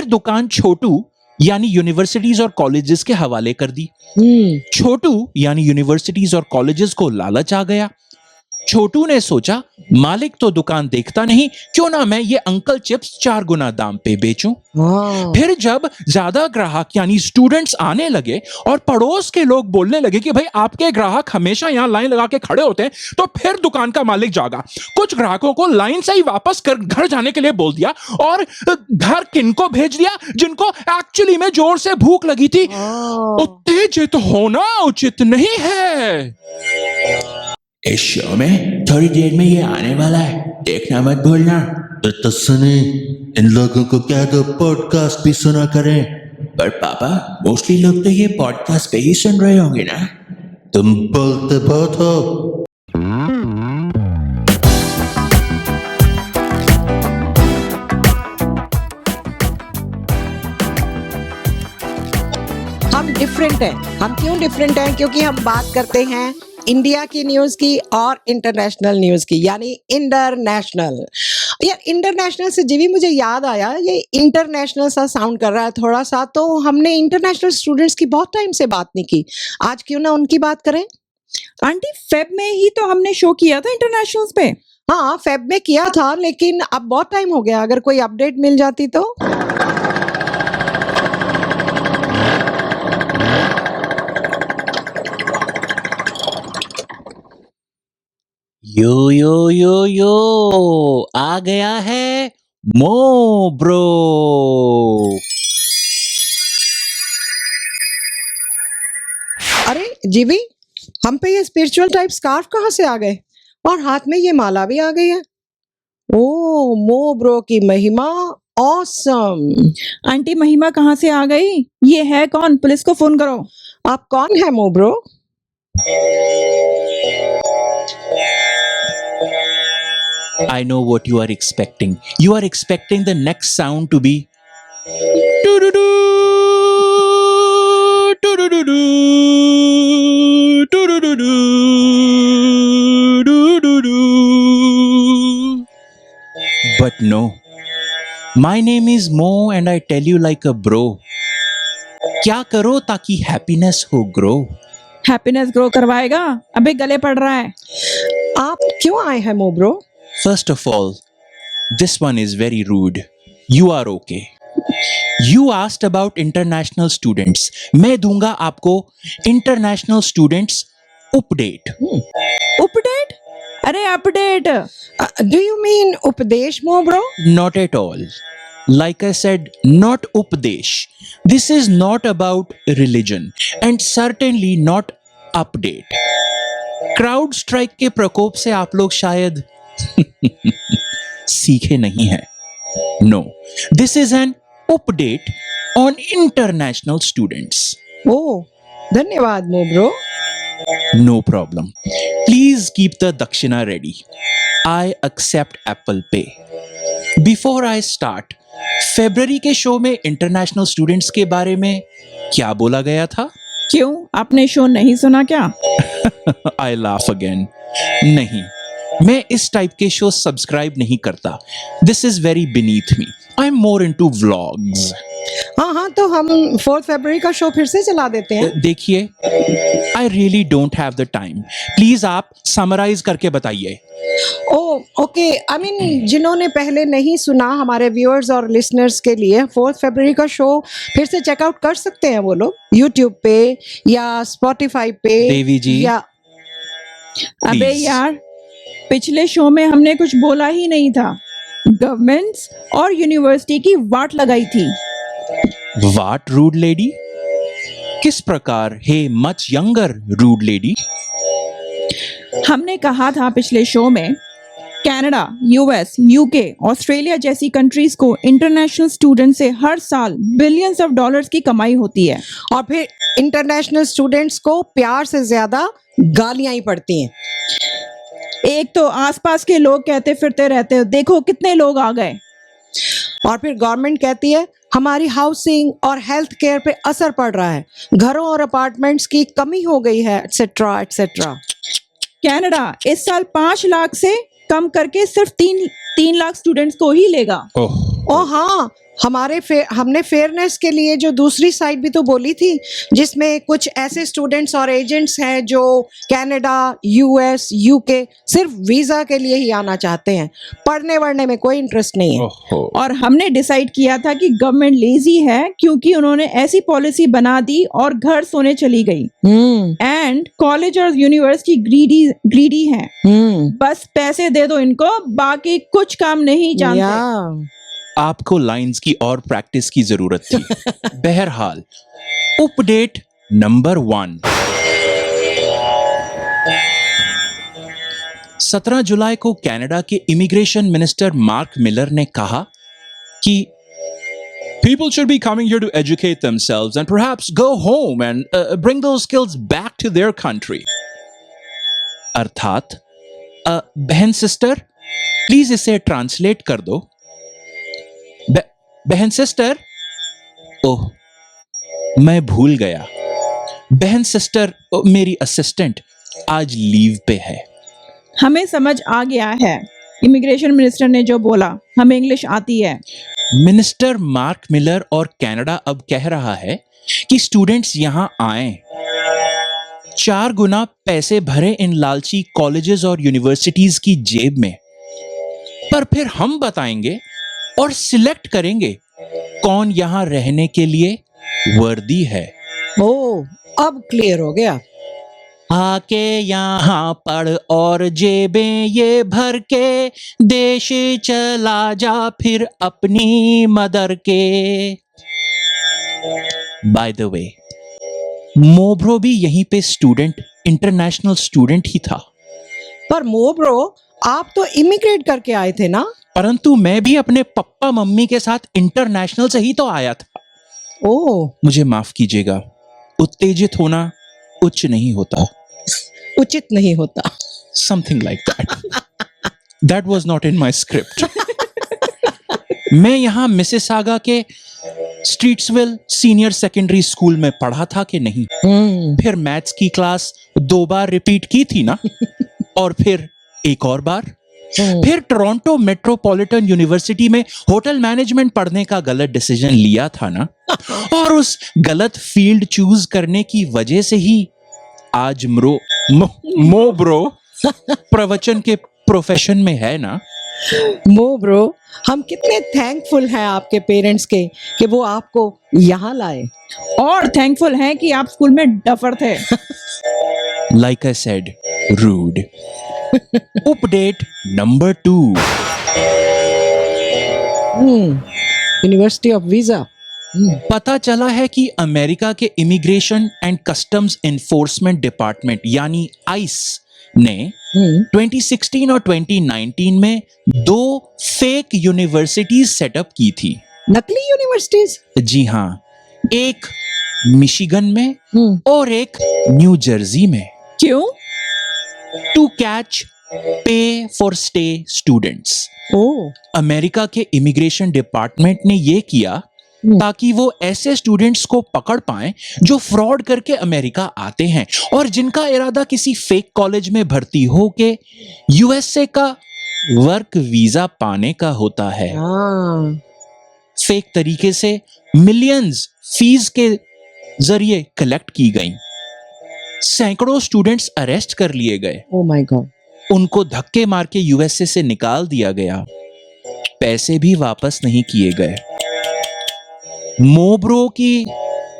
दुकान छोटू यानी यूनिवर्सिटीज और कॉलेजेस के हवाले कर दी। छोटू यानी यूनिवर्सिटीज और कॉलेजेस को लालच आ गया। छोटू ने सोचा मालिक तो दुकान देखता नहीं, क्यों ना मैं ये अंकल चिप्स 4 गुना दाम पे बेचूं। फिर जब ज्यादा ग्राहक यानी स्टूडेंट्स आने लगे और पड़ोस के लोग बोलने लगे कि भाई आपके ग्राहक हमेशा यहाँ लाइन लगा के खड़े होते हैं, तो फिर दुकान का मालिक जागा। कुछ ग्राहकों को लाइन से ही वापस कर घर जाने के लिए बोल दिया और घर किनको भेज दिया, जिनको एक्चुअली में जोर से भूख लगी थी। उत्तेजित होना उचित नहीं है। इस शो में थोड़ी देर में ये आने वाला है, देखना मत भूलना। तो सुने, इन लोगों को क्या दो पॉडकास्ट भी सुना करें। पर पापा, मोस्टली लोग तो ये पॉडकास्ट पे ही सुन रहे होंगे ना। तुम बोलते बहुत हो। हम डिफरेंट हैं। हम क्यों डिफरेंट हैं? क्योंकि हम बात करते हैं इंडिया की न्यूज की और इंटरनेशनल न्यूज की, यानी इंटरनेशनल। यार इंटरनेशनल से जीवी मुझे याद आया, ये इंटरनेशनल सा साउंड कर रहा है थोड़ा सा, तो हमने इंटरनेशनल स्टूडेंट्स की बहुत टाइम से बात नहीं की। आज क्यों ना उनकी बात करें। आंटी, फेब में ही तो हमने शो किया था इंटरनेशनल्स पे। हाँ, फेब में किया था, लेकिन अब बहुत टाइम हो गया। अगर कोई अपडेट मिल जाती तो। यो आ गया है मो ब्रो। अरे जीवी, हम पे ये स्पिरिचुअल टाइप स्कार्फ कहाँ से आ गए? और हाथ में ये माला भी आ गई है। ओ, मो ब्रो की महिमा, ऑसम। आंटी, महिमा कहाँ से आ गई? ये है कौन? पुलिस को फोन करो। आप कौन है मो bro? I know what you are expecting. You are expecting the next sound to be doo-doo-doo, doo-doo-doo-doo, doo-doo-doo-doo, doo-doo-doo. But no. My name is Mo and I tell you like a bro. क्या करो ताकि happiness हो grow. Happiness grow करवाएगा? अबे गले पड़ रहा है। आप क्यों आए हैं मो bro? First of all, this one is very rude. You are okay. You asked about international students. मैं दूंगा आपको international students update. अपडेट? अरे अपडेट। Do you mean उपदेश मो bro? Not at all. Like I said, not updesh. This is not about religion and certainly not update. CrowdStrike के प्रकोप से आप लोग शायद सीखे नहीं हैं। No, this is an update on international students. Oh, धन्यवाद Mo bro. No problem. Please keep the dakshina ready. I accept Apple Pay. Before I start, फरवरी के शो में इंटरनेशनल स्टूडेंट्स के बारे में क्या बोला गया था? क्यों, आपने शो नहीं सुना क्या? आई लाफ अगेन। नहीं, मैं इस टाइप के शो सब्सक्राइब नहीं करता। This is very beneath me. I am more into vlogs. हाँ, तो हम 4 फरवरी का शो फिर से चला देते हैं। देखिए, I really don't have the time. Please आप समराइज करके बताइए। ओके, आई मीन जिन्होंने पहले नहीं सुना, हमारे व्यूअर्स और लिसनर्स के लिए 4 फरवरी का शो फिर से चेकआउट कर सकते हैं वो लोग यूट्यूब पे या स्पॉटिफाई पे। देवी जी, या अबे Please. यार, पिछले शो में हमने कुछ बोला ही नहीं था। गवर्नमेंट्स और यूनिवर्सिटी की वाट लगाई थी। वाट रूड लेडी? किस प्रकार? हे मच यंगर रूड लेडी। हमने कहा था पिछले शो में कनाडा, यूएस, यूके, ऑस्ट्रेलिया जैसी कंट्रीज को इंटरनेशनल स्टूडेंट से हर साल बिलियंस ऑफ डॉलर्स की कमाई होती है। और फिर इंटरनेशनल स्टूडेंट्स को प्यार से ज्यादा गालियां ही पड़ती हैं। एक तो आसपास के लोग कहते फिरते रहते हो, देखो कितने लोग आ गए। और फिर गवर्नमेंट कहती है हमारी हाउसिंग और हेल्थ केयर पे असर पड़ रहा है, घरों और अपार्टमेंट्स की कमी हो गई है, एटसेट्रा एटसेट्रा। कनाडा इस साल 5 लाख से कम करके सिर्फ 3 लाख स्टूडेंट्स को ही लेगा। ओह, ओ हाँ, हमने फेयरनेस के लिए जो दूसरी साइड भी तो बोली थी, जिसमें कुछ ऐसे स्टूडेंट्स और एजेंट्स हैं जो कनाडा, यूएस, यूके सिर्फ वीजा के लिए ही आना चाहते हैं, पढ़ने वढ़ने में कोई इंटरेस्ट नहीं है। ओहो। और हमने डिसाइड किया था कि गवर्नमेंट लेजी है क्योंकि उन्होंने ऐसी पॉलिसी बना दी और घर सोने चली गई। एंड कॉलेज और यूनिवर्सिटी ग्रीडी हैं, बस पैसे दे दो इनको, बाकी कुछ काम नहीं जानते। आपको लाइंस की और प्रैक्टिस की जरूरत थी। बहरहाल, अपडेट नंबर 1। 17 जुलाई को कनाडा के इमिग्रेशन मिनिस्टर मार्क मिलर ने कहा कि people should be coming here to educate themselves and perhaps go home and bring those skills back to their country. अर्थात बहन सिस्टर प्लीज इसे ट्रांसलेट कर दो। बहन सिस्टर, ओह मैं भूल गया, बहन सिस्टर मेरी असिस्टेंट आज लीव पे है। हमें समझ आ गया है इमिग्रेशन मिनिस्टर ने जो बोला, हमें इंग्लिश आती है। मिनिस्टर मार्क मिलर और कनाडा अब कह रहा है कि स्टूडेंट्स यहां आएं, 4 गुना पैसे भरे इन लालची कॉलेजेस और यूनिवर्सिटीज की जेब में, पर फिर हम बताएंगे और सिलेक्ट करेंगे कौन यहां रहने के लिए वर्दी है। ओ, अब क्लियर हो गया। आके यहाँ पढ़ और जेबें ये भर के, देश चला जा फिर अपनी मदर के। बाय द वे, मोब्रो भी यहीं पे स्टूडेंट, इंटरनेशनल स्टूडेंट ही था। पर मोब्रो, आप तो इमिग्रेट करके आए थे ना? परंतु मैं भी अपने पप्पा मम्मी के साथ इंटरनेशनल से ही तो आया था। ओह, मुझे माफ कीजिएगा, उत्तेजित होना उच्च नहीं होता। उचित नहीं होता। Something like that. That was not in my script. मैं यहाँ मिसिसागा के स्ट्रीट्सविल सीनियर सेकेंडरी स्कूल में पढ़ा था कि नहीं? फिर मैथ्स की क्लास 2 बार रिपीट की थी ना, और फिर एक और बार, फिर टोरंटो मेट्रोपॉलिटन यूनिवर्सिटी में होटल मैनेजमेंट पढ़ने का गलत डिसीजन लिया था ना, और उस गलत फील्ड चूज करने की वजह से ही आज मोब्रो प्रवचन के प्रोफेशन में है ना। मोब्रो, हम कितने थैंकफुल हैं आपके पेरेंट्स के कि वो आपको यहाँ लाए, और थैंकफुल हैं कि आप स्कूल में डफर थे। Like I said, rude. Update number 2. University of visa. पता चला है कि अमेरिका के immigration and customs enforcement department यानी आइस ने 2016 और 2019 में 2 फेक यूनिवर्सिटीज सेटअप की थी। नकली यूनिवर्सिटीज? जी हाँ, एक मिशिगन में और एक न्यू जर्सी में। क्यों? टू कैच पे फॉर स्टे स्टूडेंट्स। अमेरिका के इमिग्रेशन डिपार्टमेंट ने यह किया ताकि वो ऐसे स्टूडेंट्स को पकड़ पाएं जो फ्रॉड करके अमेरिका आते हैं और जिनका इरादा किसी फेक कॉलेज में भर्ती होके यूएसए का वर्क वीजा पाने का होता है। फेक तरीके से मिलियंस फीस के जरिए कलेक्ट की गई। सैकड़ों स्टूडेंट्स अरेस्ट कर लिए गए। Oh my God. उनको धक्के मार के यूएसए से निकाल दिया गया। पैसे भी वापस नहीं किए गए। मोब्रो की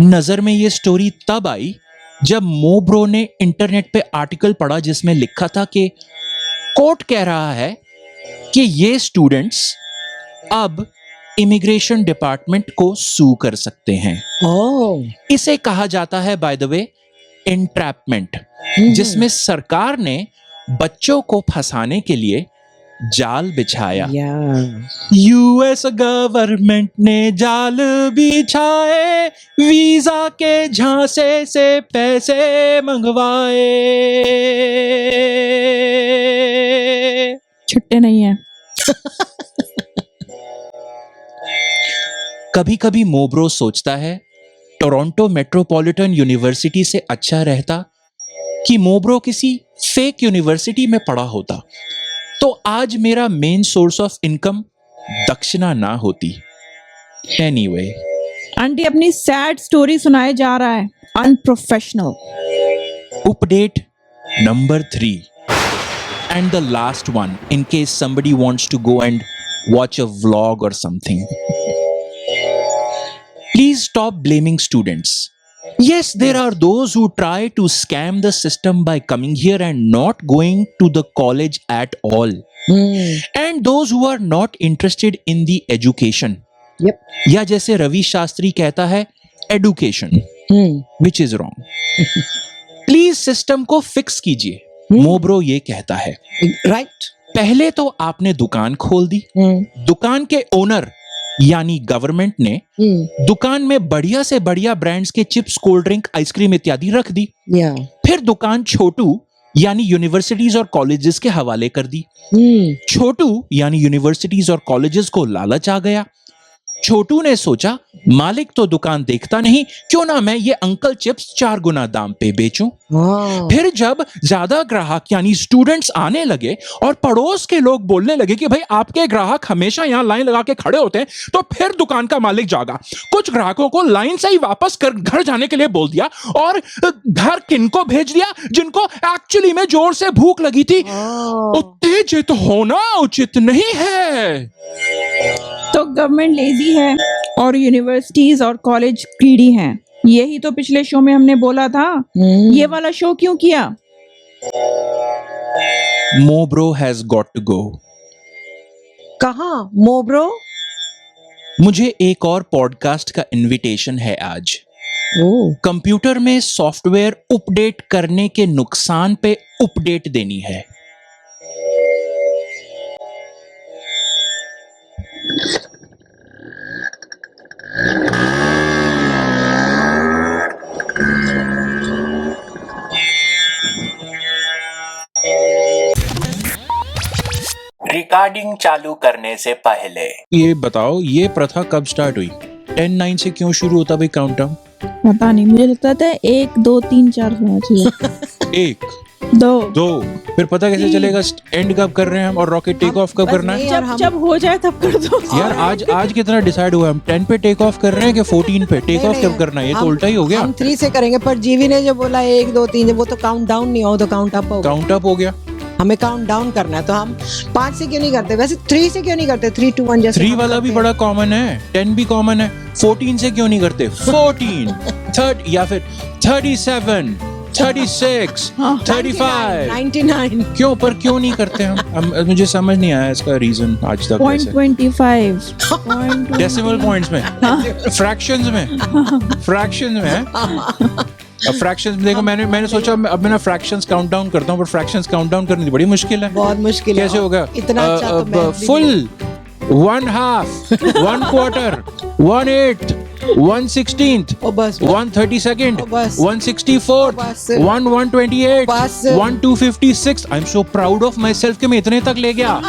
नजर में यह स्टोरी तब आई जब मोब्रो ने इंटरनेट पे आर्टिकल पढ़ा जिसमें लिखा था कि कोर्ट कह रहा है कि ये स्टूडेंट्स अब इमिग्रेशन डिपार्टमेंट को सू कर सकते हैं। इसे कहा जाता है बाय द वे एंट्रैपमेंट, जिसमें सरकार ने बच्चों को फंसाने के लिए जाल बिछाया। यूएस गवर्नमेंट ने जाल बिछाए, वीजा के झांसे से पैसे मंगवाए। छुट्टे नहीं है। कभी कभी मोब्रो सोचता है टोरंटो मेट्रोपॉलिटन यूनिवर्सिटी से अच्छा रहता कि मोब्रो किसी फेक यूनिवर्सिटी में पढ़ा होता, तो आज मेरा मेन सोर्स ऑफ इनकम दक्षिणा ना होती। Anyway, आंटी अपनी सैड स्टोरी सुनाए जा रहा है, unprofessional. update number 3 and the last one in case somebody wants to go and watch a vlog or something. Please stop blaming students. Yes, there are those who try to scam the system by coming here and not going to the college at all. And those who are not interested in the education. Yep. या जैसे रवि शास्त्री कहता है, education, which is wrong. Please system को fix कीजिए, मोब्रो ये कहता है। Right. पहले तो आपने दुकान खोल दी, दुकान के ओनर यानी गवर्नमेंट ने दुकान में बढ़िया से बढ़िया ब्रांड्स के चिप्स, कोल्ड ड्रिंक, आइसक्रीम इत्यादि रख दी। फिर दुकान छोटू यानी यूनिवर्सिटीज और कॉलेजेस के हवाले कर दी। छोटू यानी यूनिवर्सिटीज और कॉलेजेस को लालच आ गया। छोटू ने सोचा मालिक तो दुकान देखता नहीं, क्यों ना मैं ये अंकल चिप्स 4 गुना दाम पे बेचूं। फिर जब ज्यादा ग्राहक यानी स्टूडेंट्स आने लगे और पड़ोस के लोग बोलने लगे कि भाई आपके ग्राहक हमेशा यहाँ लाइन लगा के खड़े होते हैं, तो फिर दुकान का मालिक जागा, कुछ ग्राहकों को लाइन से ही वापस कर घर जाने के लिए बोल दिया और घर किनको भेज दिया, जिनको एक्चुअली में जोर से भूख लगी थी। उत्तेजित होना उचित नहीं है। तो गवर्नमेंट लेजी है और यूनिवर्सिटीज और कॉलेज ग्रीडी हैं। यही तो पिछले शो में हमने बोला था। ये वाला शो क्यों किया? मोब्रो हैज गॉट टू गो। कहाँ मोब्रो? मुझे एक और पॉडकास्ट का इनविटेशन है आज। कंप्यूटर में सॉफ्टवेयर अपडेट करने के नुकसान पे अपडेट देनी है। रिकॉर्डिंग चालू करने से पहले ये बताओ, ये प्रथा कब स्टार्ट हुई? 10-9 से क्यों शुरू होता भाई काउंटडाउन? पता नहीं, मुझे लगता था 1 2 3 4 होना चाहिए। 1 2 फिर पता कैसे चलेगा एंड कब कर रहे हैं हम और रॉकेट टेक ऑफ कब करना है? जब हो जाए तब कर दो यार। आज कितना डिसाइड हुआ? हम 10 पे टेक ऑफ कर रहे हैं कि 14 पे टेक ऑफ कब करना है? ये तो उल्टा ही हो गया। हम 3 से करेंगे, पर जीवी ने जो बोला 1 2 3, वो तो काउंट डाउन नहीं हो, तो काउंट अप हो। काउंट अप हो गया। हमें काउंट डाउन करना है, तो हम 5 से क्यों नहीं करते? वैसे 3 से क्यों नहीं करते? 3 2 1 जैसे 3 वाला भी बड़ा कॉमन है, 10 भी कॉमन है। 14 से क्यों नहीं करते? 14 30 या फिर 37 36 35 99 क्यों? पर क्यों नहीं करते हम? मुझे समझ नहीं आया इसका रीजन आज तक। 0.25 डेसिमल पॉइंट्स में, फ्रैक्शंस में अब फ्रैक्शंस देखो, मैंने सोचा अब मैं ना फ्रैक्शंस काउंट डाउन करता हूँ, पर फ्रैक्शंस काउंट डाउन करनी बड़ी मुश्किल है। बहुत मुश्किल है। कैसे होगा? इतना अच्छा तो मैं भी फुल 1/2 1/4 1/8 1/16 बस 1/32 बस 1/64 बस 1/128 बस 1/256। I am so proud of my self कि मैं इतने तक ले गया।